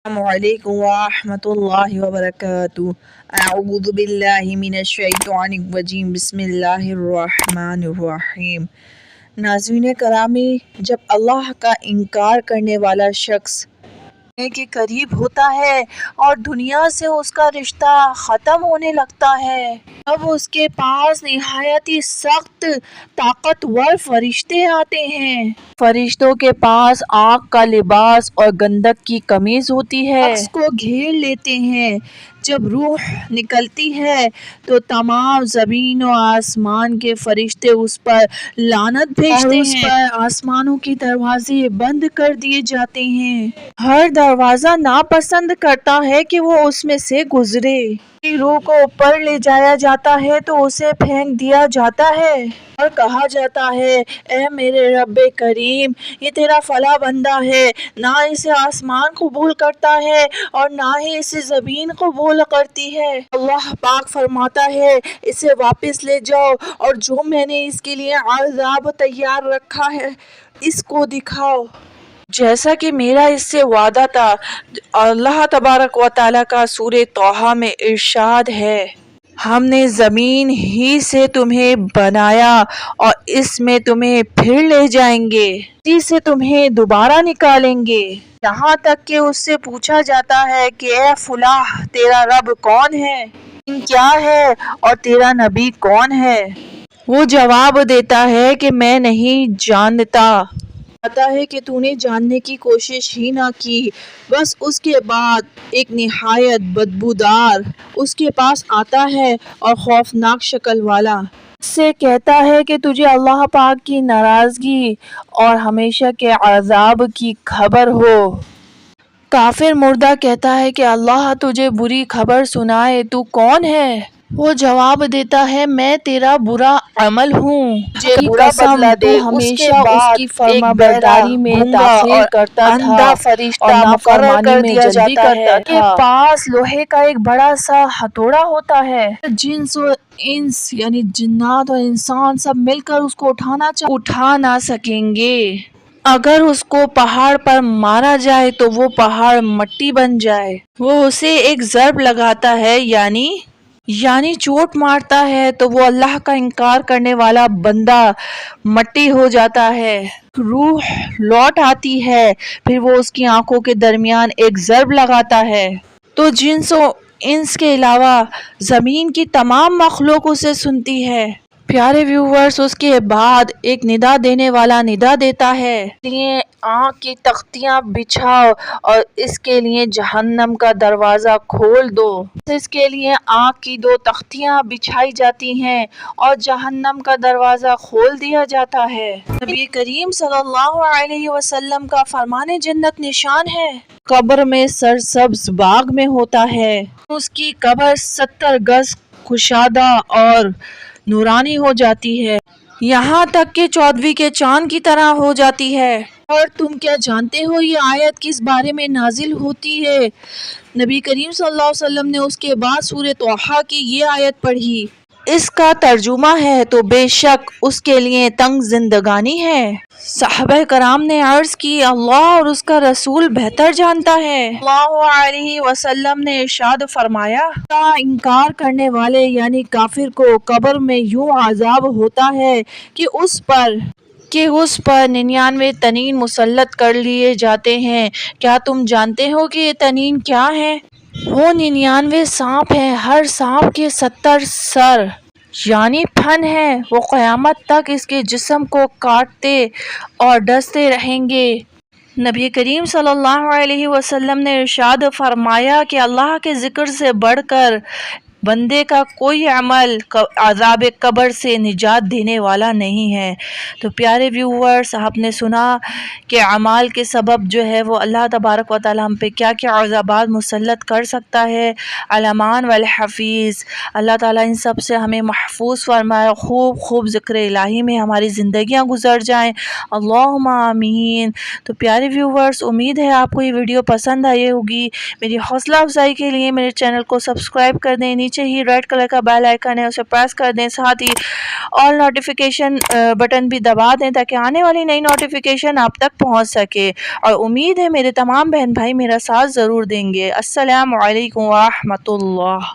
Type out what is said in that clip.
السلام علیکم ورحمۃ اللہ وبرکاتہ۔ اعوذ باللہ من الشیطان الرجیم، بسم اللہ الرحمن الرحیم۔ ناظرین کرامی، جب اللہ کا انکار کرنے والا شخص کے قریب ہوتا ہے اور دنیا سے اس کا رشتہ ختم ہونے لگتا ہے، اب اس کے پاس نہایت ہی سخت طاقتور فرشتے آتے ہیں۔ فرشتوں کے پاس آگ کا لباس اور گندک کی قمیض ہوتی ہے، شخص کو گھیر لیتے ہیں۔ جب روح نکلتی ہے تو تمام زمین و آسمان کے فرشتے اس پر لعنت بھیجتے ہیں اور اس پر آسمانوں کے دروازے بند کر دیے جاتے ہیں۔ ہر دروازہ ناپسند کرتا ہے کہ وہ اس میں سے گزرے۔ روح کو اوپر لے جایا جاتا ہے تو اسے پھینک دیا جاتا ہے اور کہا جاتا ہے، اے میرے رب کریم، یہ تیرا فلاں بندہ ہے، نہ اسے آسمان قبول کرتا ہے اور نہ ہی اسے زمین قبول کرتی ہے۔ اللہ پاک فرماتا ہے، اسے واپس لے جاؤ اور جو میں نے اس کے لیے عذاب تیار رکھا ہے اس کو دکھاؤ، جیسا کہ میرا اس سے وعدہ تھا۔ اللہ تبارک و تعالیٰ کا سورہ طٰہٰ میں ارشاد ہے، ہم نے زمین ہی سے تمہیں بنایا اور اس میں تمہیں پھر لے جائیں گے، اسی سے تمہیں دوبارہ نکالیں گے، یہاں تک کہ اس سے پوچھا جاتا ہے کہ اے فلاں، تیرا رب کون ہے، دین کیا ہے اور تیرا نبی کون ہے؟ وہ جواب دیتا ہے کہ میں نہیں جانتا۔ آتا ہے کہ تو نے جاننے کی کوشش ہی نہ کی۔ بس اس کے بعد ایک نہایت بدبودار اس کے پاس آتا ہے اور خوفناک شکل والا اس سے کہتا ہے کہ تجھے اللہ پاک کی ناراضگی اور ہمیشہ کے عذاب کی خبر ہو۔ کافر مردہ کہتا ہے کہ اللہ تجھے بری خبر سنائے، تو کون ہے؟ وہ جواب دیتا ہے، میں تیرا برا عمل ہوں، مجھے برا بدلہ دے۔ تو ہمیشہ اس کی فرما برداری میں تاخیر کرتا تھا اور نافرمانی میں جلدی کرتا تھا۔ کے پاس لوہے کا ایک بڑا سا ہتھوڑا ہوتا ہے، جنس و انس یعنی جنات اور انسان سب مل کر اس کو اٹھا نہ سکیں گے۔ اگر اس کو پہاڑ پر مارا جائے تو وہ پہاڑ مٹی بن جائے۔ وہ اسے ایک ضرب لگاتا ہے یعنی چوٹ مارتا ہے تو وہ اللہ کا انکار کرنے والا بندہ مٹی ہو جاتا ہے۔ روح لوٹ آتی ہے، پھر وہ اس کی آنکھوں کے درمیان ایک ضرب لگاتا ہے تو جنس و انس کے علاوہ زمین کی تمام مخلوق اسے سنتی ہے۔ پیارے ویورز، اس کے بعد ایک ندا دینے والا ندا دیتا ہے، اس لیے آگ کی تختیاں بچھاؤ اور اس کے لیے جہنم کا دروازہ کھول دو۔ اس کے لیے آگ کی 2 تختیاں بچھائی جاتی ہیں اور جہنم کا دروازہ کھول دیا جاتا ہے۔ نبی کریم صلی اللہ علیہ وسلم کا فرمان جنت نشان ہے، قبر میں سرسبز باغ میں ہوتا ہے، اس کی قبر 70 گز کشادہ اور نورانی ہو جاتی ہے، یہاں تک کہ 14ویں کے چاند کی طرح ہو جاتی ہے۔ اور تم کیا جانتے ہو یہ آیت کس بارے میں نازل ہوتی ہے؟ نبی کریم صلی اللہ علیہ وسلم نے اس کے بعد سورہ طٰہٰ کی یہ آیت پڑھی، اس کا ترجمہ ہے تو بے شک اس کے لیے تنگ زندگانی ہے۔ صحابہ کرام نے عرض کی، اللہ اور اس کا رسول بہتر جانتا ہے۔ اللہ علیہ وسلم نے ارشاد فرمایا، کا انکار کرنے والے یعنی کافر کو قبر میں یوں عذاب ہوتا ہے کہ اس پر 99 تنین مسلط کر لیے جاتے ہیں۔ کیا تم جانتے ہو کہ یہ تنین کیا ہیں؟ وہ 99 سانپ ہیں، ہر سانپ کے 70 سر یعنی پھن ہیں، وہ قیامت تک اس کے جسم کو کاٹتے اور ڈستے رہیں گے۔ نبی کریم صلی اللہ علیہ وسلم نے ارشاد فرمایا کہ اللہ کے ذکر سے بڑھ کر بندے کا کوئی عمل عذاب قبر سے نجات دینے والا نہیں ہے۔ تو پیارے ویورز، آپ نے سنا کہ اعمال کے سبب جو ہے وہ اللہ تبارک و تعالیٰ ہم پہ کیا کیا عذابات مسلط کر سکتا ہے۔ الامان والحفیظ، اللہ تعالیٰ ان سب سے ہمیں محفوظ فرمائے، خوب ذکر الہی میں ہماری زندگیاں گزر جائیں، اللہم آمین۔ تو پیارے ویورز، امید ہے آپ کو یہ ویڈیو پسند آئی ہوگی۔ میری حوصلہ افزائی کے لیے میرے چینل کو سبسکرائب کر دیں، نیچے ہی ریڈ کلر کا بیل آئیکن ہے، اسے پریس کر دیں، ساتھ ہی آل نوٹیفیکیشن بٹن بھی دبا دیں تاکہ آنے والی نئی نوٹیفیکیشن آپ تک پہنچ سکے۔ اور امید ہے میرے تمام بہن بھائی میرا ساتھ ضرور دیں گے۔ السلام علیکم ورحمۃ اللہ۔